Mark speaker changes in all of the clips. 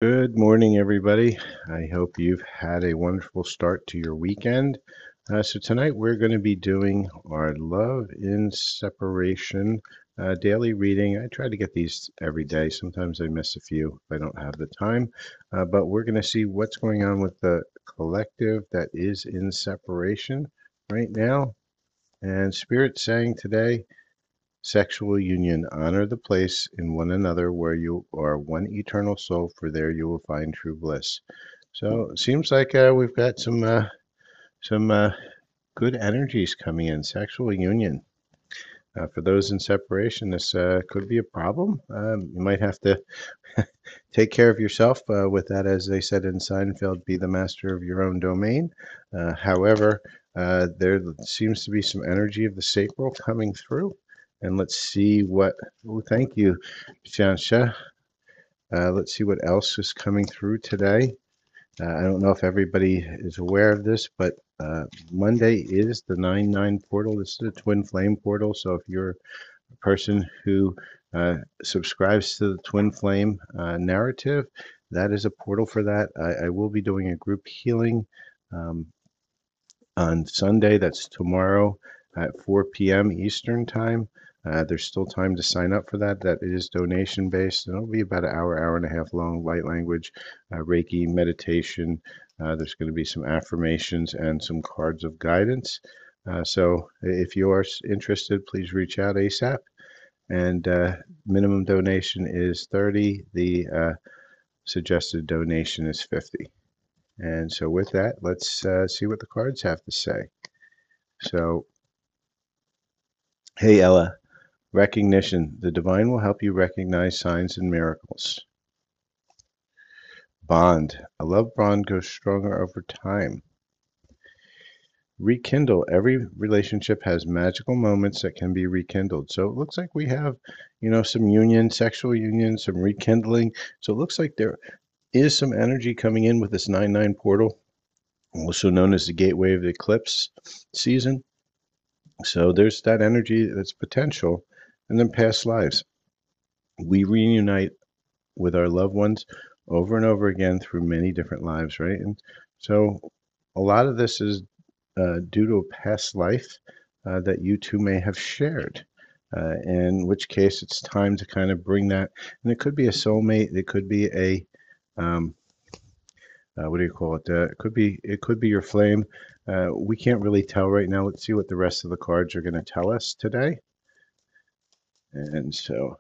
Speaker 1: Good morning, everybody. I hope you've had a wonderful start to your weekend. So tonight we're going to be doing our Love in Separation daily reading. I try to get these every day. Sometimes I miss a few if I don't have the time. But we're going to see what's going on with the collective that is in separation right now. And Spirit saying today, sexual union. Honor the place in one another where you are one eternal soul, for there you will find true bliss. So it seems like we've got some good energies coming in. Sexual union. For those in separation, this could be a problem. You might have to take care of yourself with that, as they said in Seinfeld, be the master of your own domain. However, there seems to be some energy of the sacral coming through. And let's see what, oh, thank you, Shansha. Let's see what else is coming through today. I don't know if everybody is aware of this, but Monday is the 9-9 portal. This is a twin flame portal. So if you're a person who subscribes to the twin flame narrative, that is a portal for that. I will be doing a group healing um, on Sunday. That's tomorrow at 4 p.m. Eastern time. There's still time to sign up for that. That is donation based, and it'll be about an hour, hour and a half long. Light language, Reiki, meditation. There's going to be some affirmations and some cards of guidance. So if you are interested, please reach out ASAP. And minimum donation is 30. The suggested donation is 50. And so with that, let's see what the cards have to say. So, hey Ella, recognition. The divine will help you recognize signs and miracles. Bond. A love bond goes stronger over time. Rekindle. Every relationship has magical moments that can be rekindled. So it looks like we have, some union, sexual union, some rekindling. So it looks like there is some energy coming in with this 9-9 portal, also known as the gateway of the eclipse season. So there's that energy that's potential, and then past lives. We reunite with our loved ones over and over again through many different lives, right? And so a lot of this is due to a past life that you two may have shared. In which case, it's time to kind of bring that, and it could be a soulmate, it could be a um, what do you call it? It could be your flame. We can't really tell right now. Let's see what the rest of the cards are going to tell us today. And so,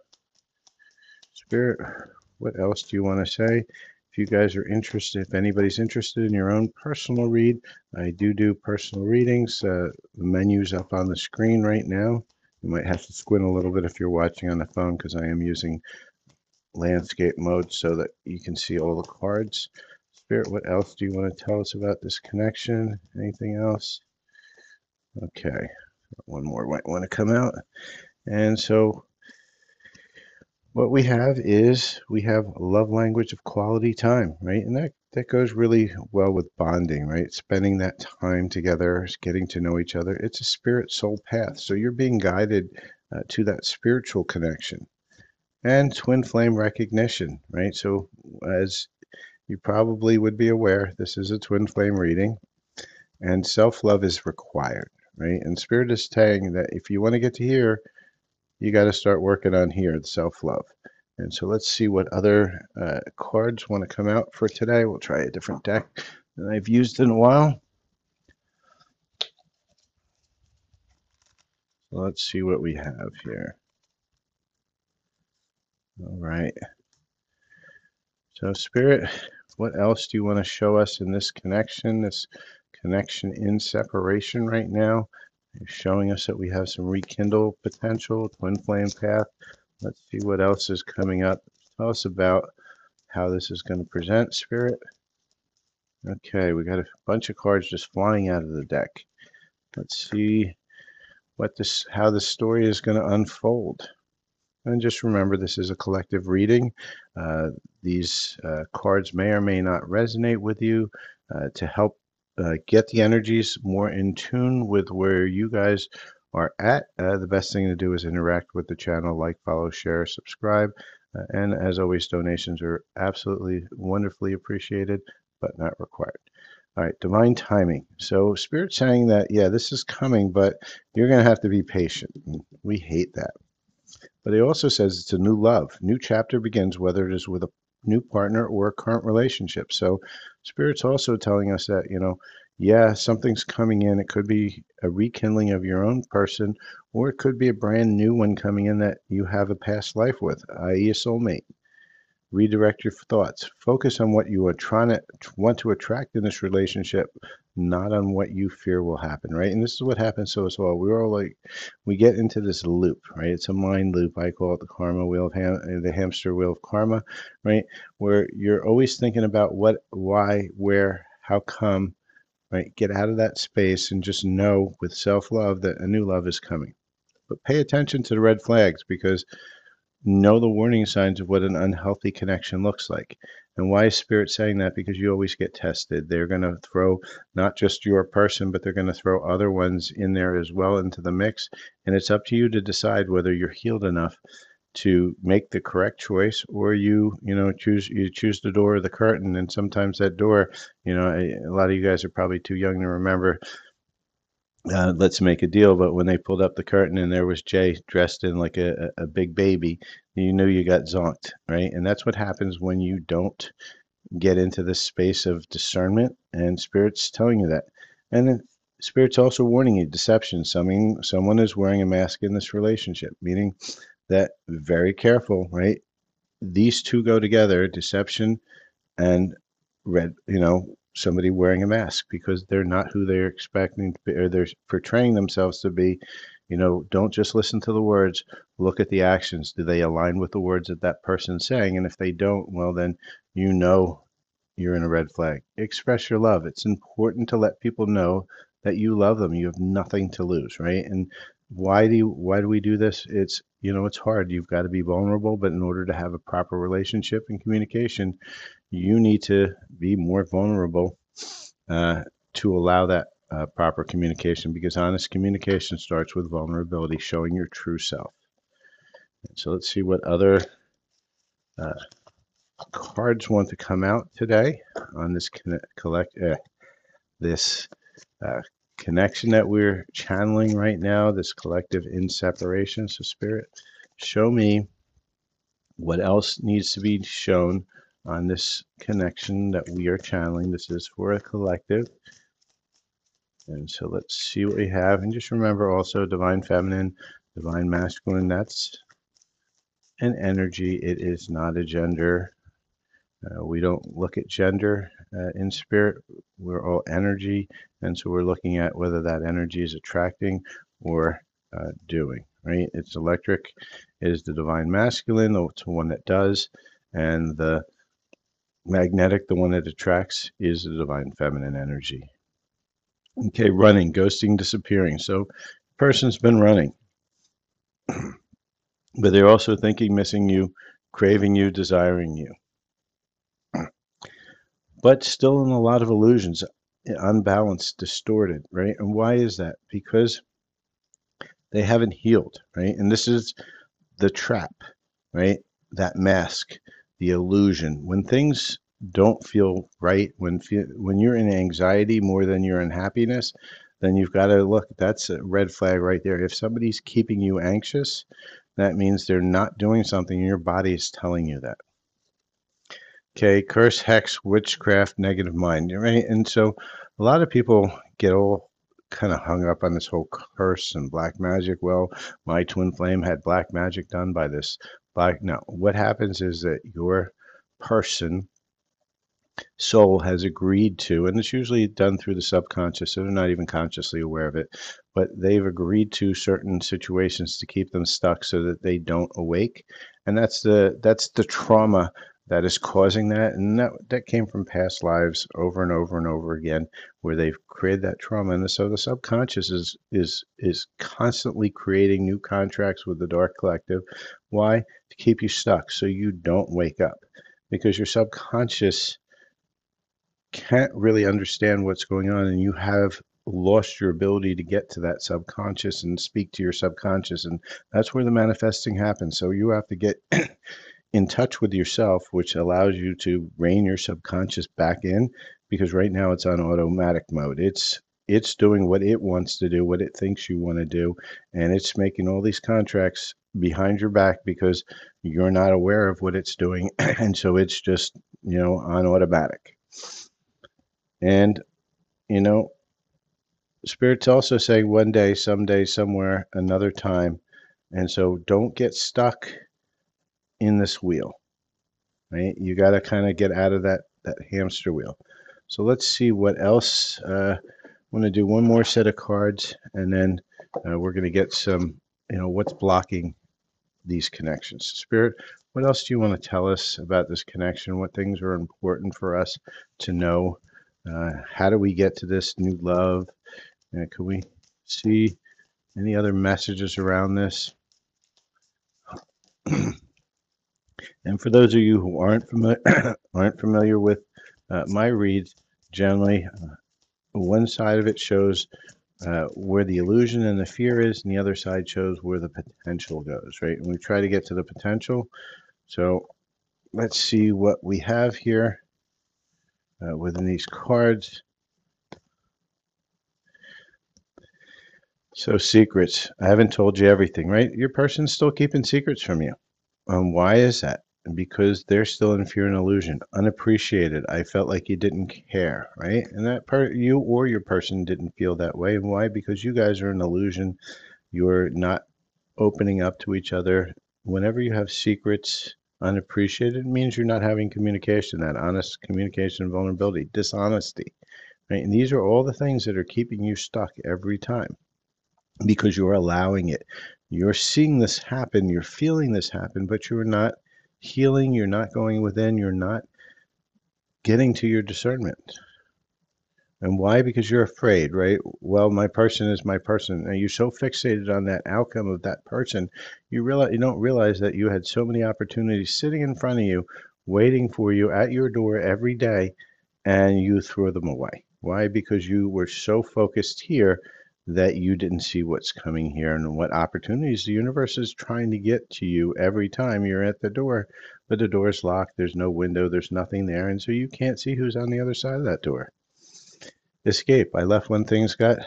Speaker 1: Spirit, what else do you want to say? If you guys are interested, if anybody's interested in your own personal read, I do personal readings. The menu's up on the screen right now. You might have to squint a little bit if you're watching on the phone because I am using landscape mode so that you can see all the cards. Spirit, what else do you want to tell us about this connection? Anything else? Okay, one more might want to come out. And so what we have is we have a love language of quality time, right? And that goes really well with bonding, right? Spending that time together, getting to know each other. It's a spirit soul path. So you're being guided to that spiritual connection. And twin flame recognition, right? So as you probably would be aware, this is a twin flame reading, and self-love is required, right? And Spirit is saying that if you want to get to here, you got to start working on here, the self-love. And so let's see what other cards want to come out for today. We'll try a different deck than I've used in a while. So let's see what we have here. All right. So Spirit, what else do you want to show us in this connection in separation right now? You're showing us that we have some rekindle potential, twin flame path. Let's see what else is coming up. Tell us about how this is going to present, Spirit. Okay, we got a bunch of cards just flying out of the deck. Let's see how this story is going to unfold. And just remember, this is a collective reading. These cards may or may not resonate with you. To help get the energies more in tune with where you guys are at, the best thing to do is interact with the channel, like, follow, share, subscribe. And as always, donations are absolutely wonderfully appreciated, but not required. All right, divine timing. So Spirit's saying that, yeah, this is coming, but you're going to have to be patient. We hate that. But it also says it's a new love. New chapter begins, whether it is with a new partner or a current relationship. So Spirit's also telling us that, yeah, something's coming in. It could be a rekindling of your own person, or it could be a brand new one coming in that you have a past life with, i.e., a soulmate. Redirect your thoughts. Focus on what you are trying to want to attract in this relationship, not on what you fear will happen, right? And this is what happens to us all. We're all like, we get into this loop, right? It's a mind loop. I call it the karma wheel of the hamster wheel of karma, right? Where you're always thinking about what, why, where, how come, right? Get out of that space and just know with self-love that a new love is coming. But pay attention to the red flags, because know the warning signs of what an unhealthy connection looks like. And why is Spirit saying that? Because you always get tested. They're going to throw not just your person, but they're going to throw other ones in there as well into the mix. And it's up to you to decide whether you're healed enough to make the correct choice, or you choose the door or the curtain. And sometimes that door, a lot of you guys are probably too young to remember Let's Make a Deal, but when they pulled up the curtain and there was Jay dressed in like a big baby, you knew you got zonked, right? And that's what happens when you don't get into this space of discernment, and Spirit's telling you that. And then Spirit's also warning you, deception. Someone is wearing a mask in this relationship, meaning that very careful, right? These two go together, deception and somebody wearing a mask, because they're not who they're expecting to be, or they're portraying themselves to be. Don't just listen to the words, look at the actions. Do they align with the words that that person's saying? And if they don't, well, then you know you're in a red flag. Express your love. It's important to let people know that you love them. You have nothing to lose, right? And why do we do this? It's hard. You've got to be vulnerable, but in order to have a proper relationship and communication, you need to be more vulnerable to allow that proper communication, because honest communication starts with vulnerability, showing your true self. So let's see what other uh, cards want to come out today on this this uh, connection that we're channeling right now, this collective in separation. So Spirit, show me what else needs to be shown on this connection that we are channeling. This is for a collective. And so let's see what we have. And just remember also divine feminine, divine masculine, that's an energy. It is not a gender. We don't look at gender in Spirit. We're all energy. And so we're looking at whether that energy is attracting or doing, right? It's electric is the divine masculine, it's the one that does. And the magnetic, the one that attracts, is the divine feminine energy. Okay, running, ghosting, disappearing. So person's been running, but they're also thinking, missing you, craving you, desiring you, but still in a lot of illusions, unbalanced, distorted, right? And why is that? Because they haven't healed, right? And this is the trap, right? That mask, the illusion. When things don't feel right, when you're in anxiety more than you're in happiness, then you've got to look. That's a red flag right there. If somebody's keeping you anxious, that means they're not doing something, and your body is telling you that. Okay, curse, hex, witchcraft, negative mind, right? And so a lot of people get all kind of hung up on this whole curse and black magic. Well, my twin flame had black magic done by this black. No, what happens is that your person soul has agreed to, and it's usually done through the subconscious, so they're not even consciously aware of it, but they've agreed to certain situations to keep them stuck so that they don't awake. And that's the trauma that is causing that. And that came from past lives over and over and over again, where they've created that trauma. And so the subconscious is constantly creating new contracts with the dark collective. Why? To keep you stuck so you don't wake up, because your subconscious can't really understand what's going on, and you have lost your ability to get to that subconscious and speak to your subconscious, and that's where the manifesting happens. So you have to get in touch with yourself, which allows you to rein your subconscious back in, because right now it's on automatic mode. It's doing what it wants to do, what it thinks you want to do, and it's making all these contracts behind your back because you're not aware of what it's doing, and so it's just, on automatic. And you know, Spirit's also saying one day, someday, somewhere, another time. And so don't get stuck in this wheel, right? You got to kind of get out of that hamster wheel. So let's see what else. I'm going to do one more set of cards, and then we're going to get some, what's blocking these connections. Spirit, what else do you want to tell us about this connection? What things are important for us to know? How do we get to this new love? Can we see any other messages around this? And for those of you who aren't familiar aren't familiar with my reads, generally one side of it shows where the illusion and the fear is, and the other side shows where the potential goes, right? And we try to get to the potential. So let's see what we have here within these cards. So secrets. I haven't told you everything, right? Your person's still keeping secrets from you. Why is that? Because they're still in fear and illusion, unappreciated. I felt like you didn't care, right? And that part, you or your person didn't feel that way. And why? Because you guys are in illusion. You're not opening up to each other. Whenever you have secrets, unappreciated, it means you're not having communication, that honest communication, vulnerability, dishonesty, right? And these are all the things that are keeping you stuck every time because you're allowing it. You're seeing this happen, you're feeling this happen, but you're not healing, you're not going within, you're not getting to your discernment. And why? Because you're afraid, right? Well, my person is my person. And you're so fixated on that outcome of that person, you don't realize that you had so many opportunities sitting in front of you, waiting for you at your door every day, and you threw them away. Why? Because you were so focused here that you didn't see what's coming here and what opportunities the universe is trying to get to you every time you're at the door. But the door's locked, there's no window, there's nothing there, and so you can't see who's on the other side of that door. Escape. I left when things got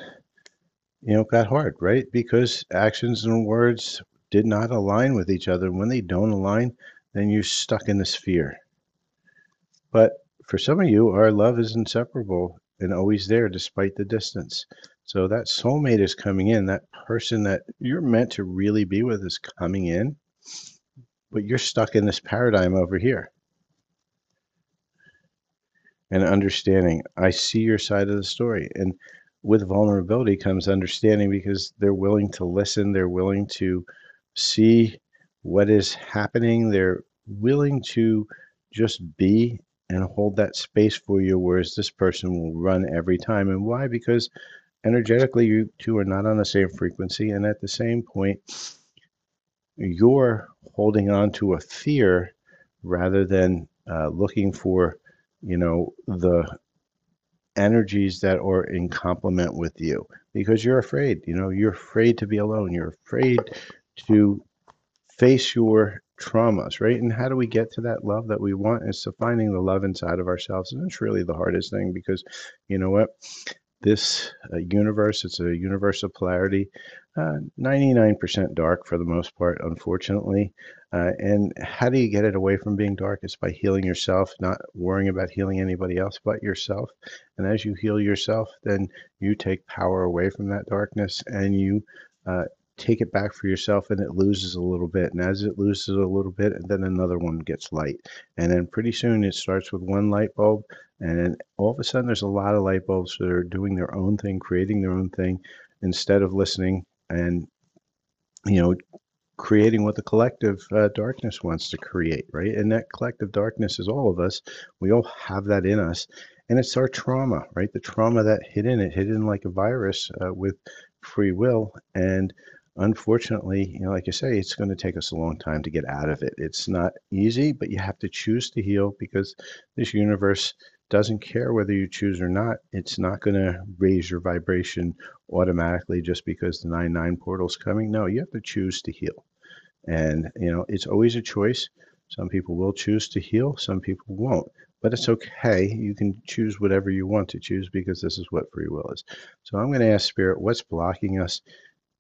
Speaker 1: hard, right? Because actions and words did not align with each other. When they don't align, then you're stuck in this fear. But for some of you, our love is inseparable and always there despite the distance. So that soulmate is coming in, that person that you're meant to really be with is coming in, but you're stuck in this paradigm over here. And understanding, I see your side of the story. And with vulnerability comes understanding because they're willing to listen, they're willing to see what is happening, they're willing to just be and hold that space for you, whereas this person will run every time. And why? Because energetically, you two are not on the same frequency. And at the same point, you're holding on to a fear rather than looking for, the energies that are in complement with you because you're afraid. You're afraid to be alone. You're afraid to face your traumas, right? And how do we get to that love that we want? Is to finding the love inside of ourselves. And it's really the hardest thing because you know what? This universe, it's a universe of polarity, 99% dark for the most part, unfortunately. And how do you get it away from being dark? It's by healing yourself, not worrying about healing anybody else but yourself. And as you heal yourself, then you take power away from that darkness and you take it back for yourself, and it loses a little bit. And as it loses a little bit, and then another one gets light. And then pretty soon it starts with one light bulb, and then all of a sudden there's a lot of light bulbs that are doing their own thing, creating their own thing, instead of listening and, you know, creating what the collective darkness wants to create, right? And that collective darkness is all of us. We all have that in us. And it's our trauma, right? The trauma that it hid in like a virus with free will. And unfortunately, like you say, it's going to take us a long time to get out of it. It's not easy, but you have to choose to heal because this universe doesn't care whether you choose or not. It's not going to raise your vibration automatically just because the 9-9 portal's coming. No, you have to choose to heal. And, it's always a choice. Some people will choose to heal, some people won't. But it's okay. You can choose whatever you want to choose because this is what free will is. So I'm going to ask Spirit, what's blocking us,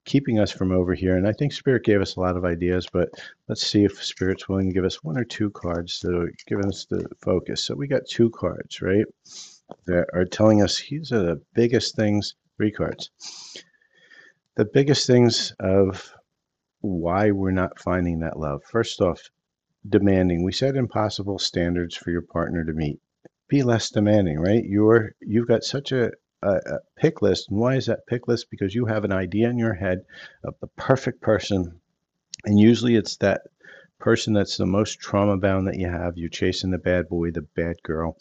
Speaker 1: keeping us from over here? And I think Spirit gave us a lot of ideas, but let's see if Spirit's willing to give us one or two cards that are giving us the focus. So we got two cards, right, that are telling us these are the biggest things, three cards. The biggest things of why we're not finding that love. First off, demanding. We set impossible standards for your partner to meet. Be less demanding, right? You've got such a pick list. And why is that pick list? Because you have an idea in your head of the perfect person. And usually it's that person that's the most trauma bound that you have. You're chasing the bad boy, the bad girl,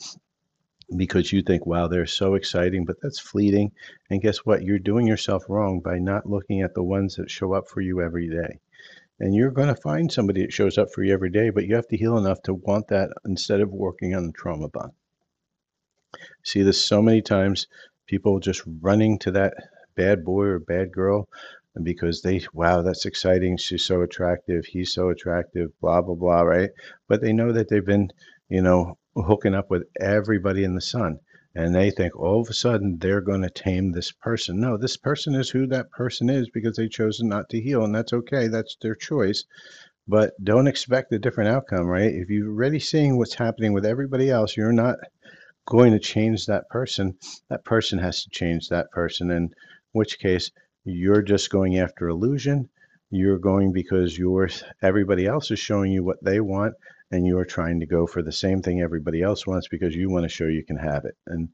Speaker 1: because you think, wow, they're so exciting, but that's fleeting. And guess what? You're doing yourself wrong by not looking at the ones that show up for you every day. And you're going to find somebody that shows up for you every day, but you have to heal enough to want that instead of working on the trauma bond. See this so many times, people just running to that bad boy or bad girl because they, wow, that's exciting. She's so attractive. He's so attractive, blah, blah, blah, right? But they know that they've been, hooking up with everybody in the sun. And they think all of a sudden they're going to tame this person. No, this person is who that person is because they chose not to heal. And that's okay. That's their choice. But don't expect a different outcome, right? If you're already seeing what's happening with everybody else, you're not going to change that person has to change that person, in which case you're just going after illusion. You're going because everybody else is showing you what they want, and you're trying to go for the same thing everybody else wants because you want to show you can have it. And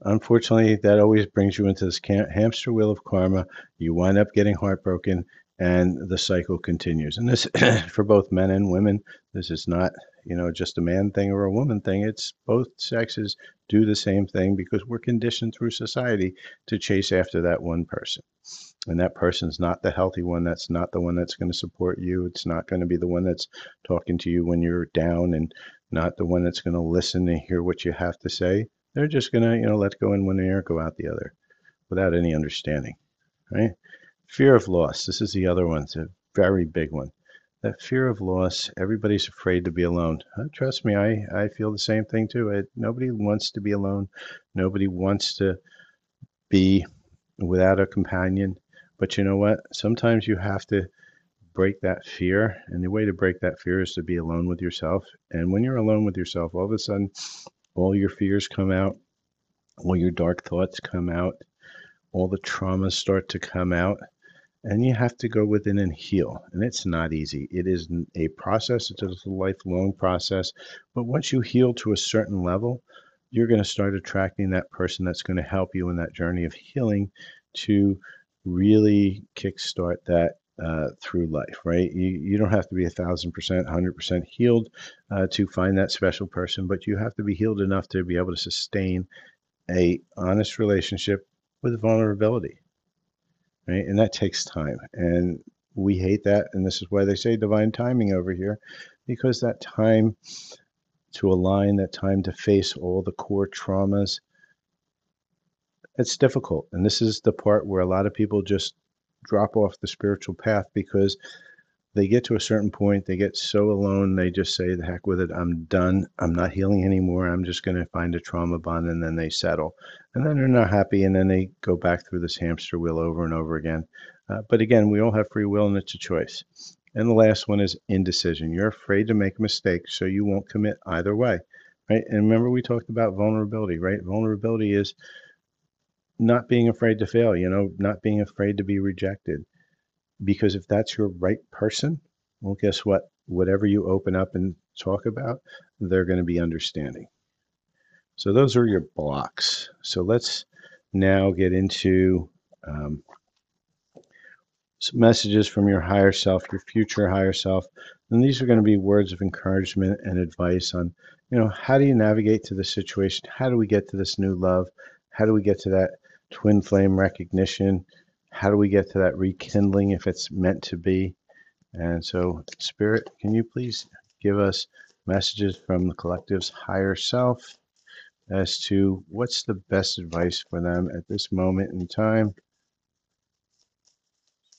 Speaker 1: unfortunately, that always brings you into this hamster wheel of karma. You wind up getting heartbroken, and the cycle continues. And this, for both men and women, this is not, just a man thing or a woman thing. It's both sexes do the same thing because we're conditioned through society to chase after that one person. And that person's not the healthy one. That's not the one that's going to support you. It's not going to be the one that's talking to you when you're down, and not the one that's going to listen and hear what you have to say. They're just going to, let go in one ear, go out the other without any understanding, right? Fear of loss. This is the other one. It's a very big one. That fear of loss, everybody's afraid to be alone. Trust me, I feel the same thing too. Nobody wants to be alone. Nobody wants to be without a companion. But you know what? Sometimes you have to break that fear. And the way to break that fear is to be alone with yourself. And when you're alone with yourself, all of a sudden, all your fears come out, all your dark thoughts come out, all the traumas start to come out. And you have to go within and heal. And it's not easy. It is a process. It's a lifelong process. But once you heal to a certain level, you're going to start attracting that person that's going to help you in that journey of healing to really kickstart that through life, right? You don't have to be 1,000%, 100% healed to find that special person, but you have to be healed enough to be able to sustain a honest relationship with vulnerability, right? And that takes time. And we hate that. And this is why they say divine timing over here, because that time to align, that time to face all the core traumas, it's difficult. And this is the part where a lot of people just drop off the spiritual path because they get to a certain point, they get so alone, they just say, the heck with it, I'm done. I'm not healing anymore. I'm just going to find a trauma bond, and then they settle. And then they're not happy, and then they go back through this hamster wheel over and over again. But again, we all have free will, and it's a choice. And the last one is indecision. You're afraid to make a mistake, so you won't commit either way, right? And remember, we talked about vulnerability, right? Vulnerability is not being afraid to fail, not being afraid to be rejected. Because if that's your right person, well, guess what? Whatever you open up and talk about, they're going to be understanding. So those are your blocks. So let's now get into some messages from your higher self, your future higher self. And these are going to be words of encouragement and advice on, how do you navigate to the situation? How do we get to this new love? How do we get to that twin flame recognition? How do we get to that rekindling if it's meant to be? And so, Spirit, can you please give us messages from the collective's higher self as to what's the best advice for them at this moment in time?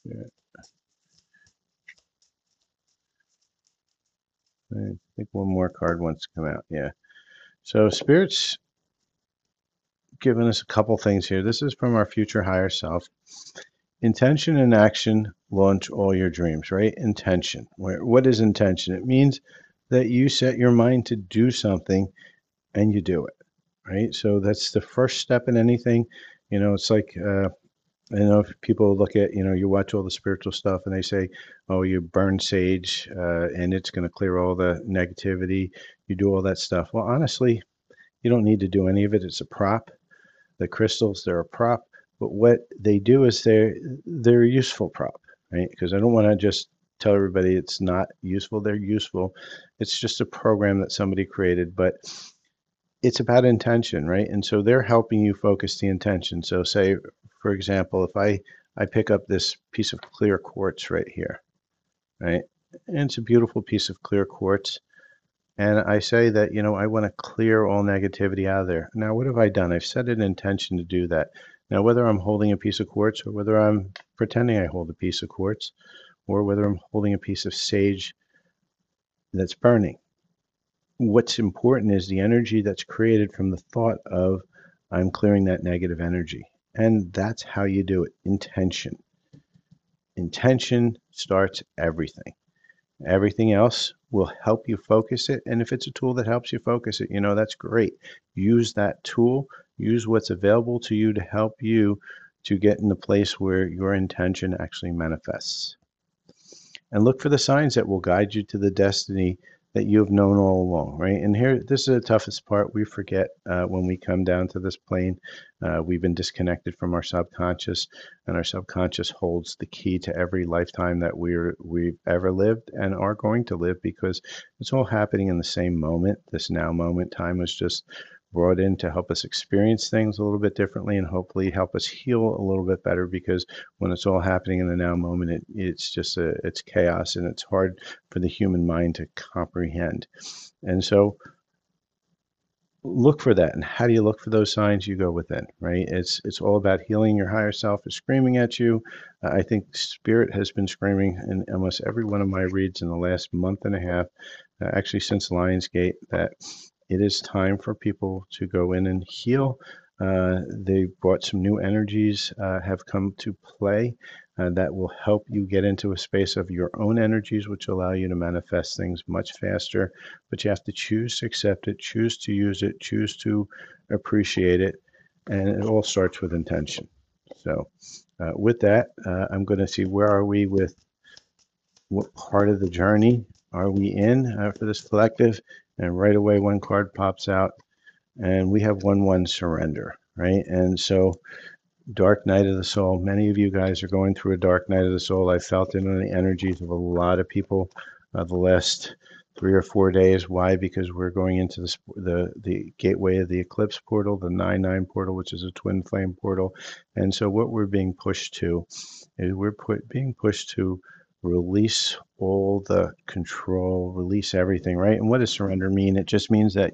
Speaker 1: Yeah. I think one more card wants to come out. Yeah. So Spirit's given us a couple things here. This is from our future higher self. Intention and action launch all your dreams, right? Intention. What is intention? It means that you set your mind to do something and you do it, right? So that's the first step in anything. It's like, I know if people look at, you watch all the spiritual stuff and they say, oh, you burn sage and it's going to clear all the negativity. You do all that stuff. Well, honestly, you don't need to do any of it. It's a prop. The crystals, they're a prop. But what they do is they're a useful prop, right? Because I don't want to just tell everybody it's not useful. They're useful. It's just a program that somebody created, but it's about intention, right? And so they're helping you focus the intention. So say, for example, if I pick up this piece of clear quartz right here, right? And it's a beautiful piece of clear quartz. And I say that, I want to clear all negativity out of there. Now, what have I done? I've set an intention to do that. Now, whether I'm holding a piece of quartz or whether I'm pretending I hold a piece of quartz or whether I'm holding a piece of sage that's burning, what's important is the energy that's created from the thought of I'm clearing that negative energy. And that's how you do it. Intention. Intention starts everything. Everything else will help you focus it. And if it's a tool that helps you focus it, that's great. Use that tool. Use what's available to you to help you to get in the place where your intention actually manifests. And look for the signs that will guide you to the destiny that you have known all along, right? And here, this is the toughest part. We forget when we come down to this plane. We've been disconnected from our subconscious, and our subconscious holds the key to every lifetime that we've ever lived and are going to live, because it's all happening in the same moment. This now moment. Time was just brought in to help us experience things a little bit differently and hopefully help us heal a little bit better, because when it's all happening in the now moment, it's just it's chaos and it's hard for the human mind to comprehend. And so look for that. And how do you look for those signs? You go within, right? It's all about healing. Your higher self is screaming at you. I think Spirit has been screaming in almost every one of my reads in the last month and a half, actually since Lionsgate, that it is time for people to go in and heal. They brought some new energies have come to play that will help you get into a space of your own energies, which allow you to manifest things much faster. But you have to choose to accept it, choose to use it, choose to appreciate it. And it all starts with intention. So with that, I'm going to see where are we with what part of the journey are we in for this collective. And right away, one card pops out, and we have 1-1 surrender, right? And so dark night of the soul. Many of you guys are going through a dark night of the soul. I felt it in the energies of a lot of people the last 3 or 4 days. Why? Because we're going into the gateway of the eclipse portal, the 9-9 portal, which is a twin flame portal. And so what we're being pushed to is being pushed to release all the control, release everything, right? And what does surrender mean? It just means that,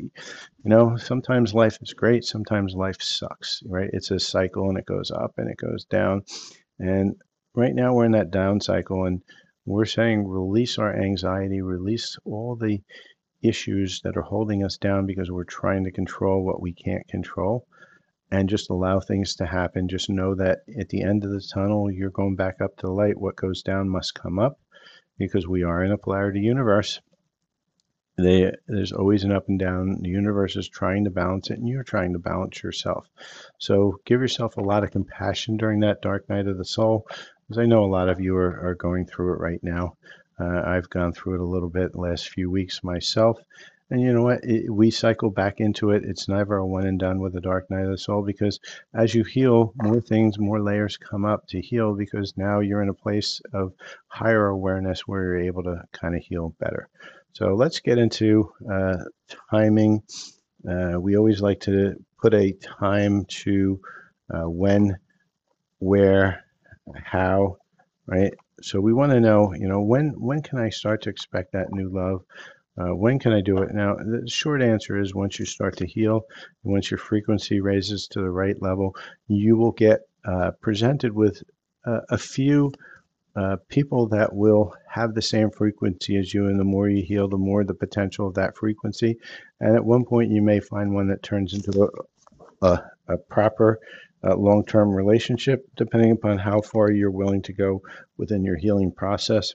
Speaker 1: sometimes life is great, sometimes life sucks, right? It's a cycle and it goes up and it goes down. And right now we're in that down cycle, and we're saying release our anxiety, release all the issues that are holding us down because we're trying to control what we can't control, and just allow things to happen. Just know that at the end of the tunnel, you're going back up to the light. What goes down must come up, because we are in a polarity universe. There's always an up and down. The universe is trying to balance it, and you're trying to balance yourself. So give yourself a lot of compassion during that dark night of the soul, because I know a lot of you are going through it right now. I've gone through it a little bit the last few weeks myself. And you know what? We cycle back into it. It's never a one and done with the dark night of the soul, because as you heal, more things, more layers come up to heal, because now you're in a place of higher awareness where you're able to kind of heal better. So let's get into timing. We always like to put a time to when, where, how, right? So we want to know, when can I start to expect that new love? When can I do it? Now, the short answer is once you start to heal, once your frequency raises to the right level, you will get presented with a few people that will have the same frequency as you, and the more you heal, the more the potential of that frequency. And at one point, you may find one that turns into a proper long-term relationship, depending upon how far you're willing to go within your healing process.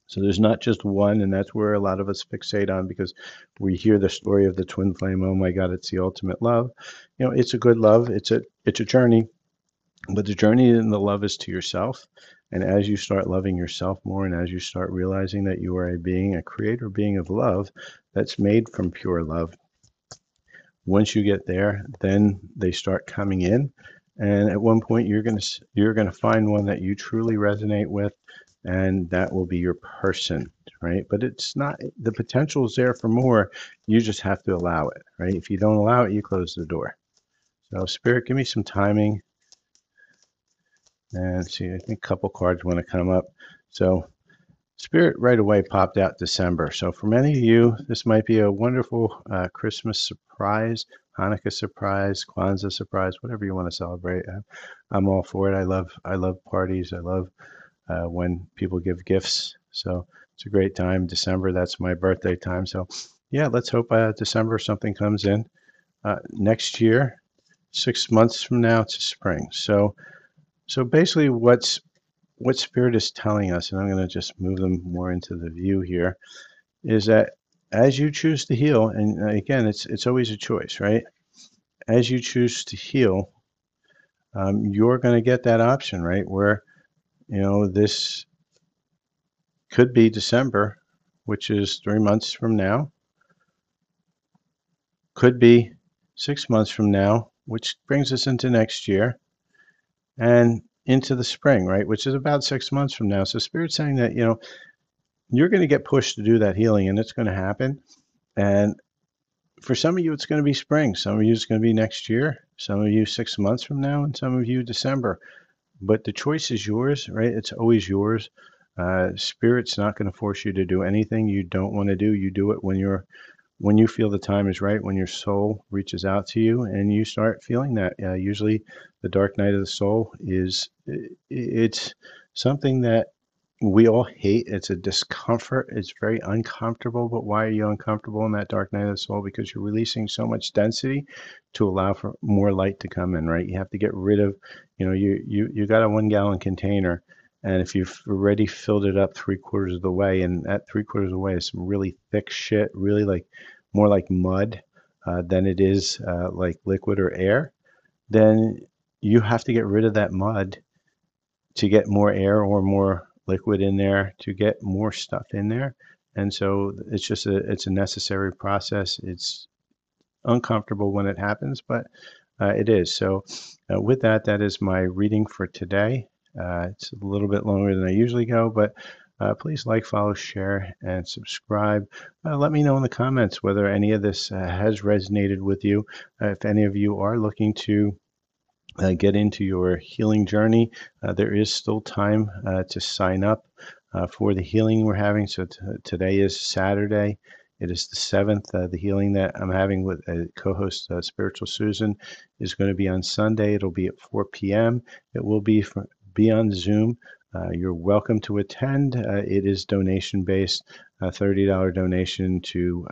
Speaker 1: So there's not just one, and that's where a lot of us fixate on, because we hear the story of the twin flame. Oh my God, it's the ultimate love. It's a good love. It's a journey, but the journey and the love is to yourself. And as you start loving yourself more, and as you start realizing that you are a creator being of love that's made from pure love, once you get there, then they start coming in, and at one point you're gonna find one that you truly resonate with, and that will be your person, right? But it's not, the potential is there for more. You just have to allow it, right? If you don't allow it, you close the door. So Spirit, give me some timing. And see, I think a couple cards want to come up. So Spirit right away popped out December. So for many of you, this might be a wonderful Christmas surprise, Hanukkah surprise, Kwanzaa surprise, whatever you want to celebrate. I'm all for it. I love parties. I love when people give gifts. So it's a great time. December, that's my birthday time. So yeah, let's hope December something comes in. Next year, 6 months from now, it's spring. So basically, what Spirit is telling us, and I'm going to just move them more into the view here, is that as you choose to heal, and again, it's always a choice, right? As you choose to heal, you're going to get that option, right? Where, this could be December, which is 3 months from now, could be 6 months from now, which brings us into next year, and into the spring, right? Which is about 6 months from now. So Spirit's saying that, you're going to get pushed to do that healing, and it's going to happen. And for some of you, it's going to be spring. Some of you, it's going to be next year. Some of you, 6 months from now, and some of you, December. But the choice is yours, right? It's always yours. Spirit's not going to force you to do anything you don't want to do. You do it when you feel the time is right, when your soul reaches out to you and you start feeling that. Usually, the dark night of the soul it's something that we all hate. It's a discomfort. It's very uncomfortable. But why are you uncomfortable in that dark night of the soul? Because you're releasing so much density to allow for more light to come in, right? You have to get rid of, you got a 1 gallon container, and if you've already filled it up 3/4 of the way, and that 3/4 of the way is some really thick shit, really like more like mud than it is like liquid or air, then you have to get rid of that mud to get more air or more liquid in there, to get more stuff in there. And so it's a necessary process. It's uncomfortable when it happens, but it is. So with that, that is my reading for today. It's a little bit longer than I usually go, but please like, follow, share, and subscribe. Let me know in the comments whether any of this has resonated with you. If any of you are looking to get into your healing journey, there is still time to sign up for the healing we're having. So today is Saturday. It is the 7th. The healing that I'm having with co-host Spiritual Susan is going to be on Sunday. It'll be at 4 p.m. It will be on Zoom. You're welcome to attend. It is donation based, $30 donation to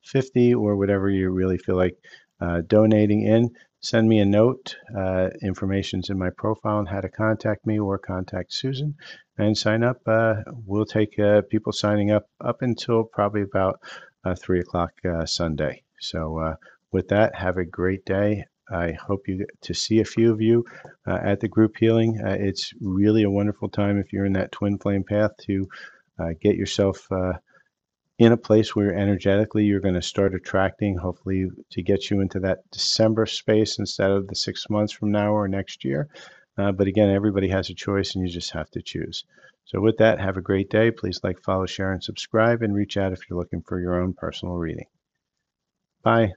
Speaker 1: 50 or whatever you really feel like donating in. Send me a note. Information's in my profile on how to contact me or contact Susan, and sign up. We'll take people signing up until probably about 3 o'clock Sunday. So with that, have a great day. I hope you get to see a few of you at the group healing. It's really a wonderful time if you're in that twin flame path to get yourself in a place where energetically you're going to start attracting, hopefully to get you into that December space instead of the 6 months from now or next year. But again, everybody has a choice and you just have to choose. So with that, have a great day. Please like, follow, share, and subscribe, and reach out if you're looking for your own personal reading. Bye.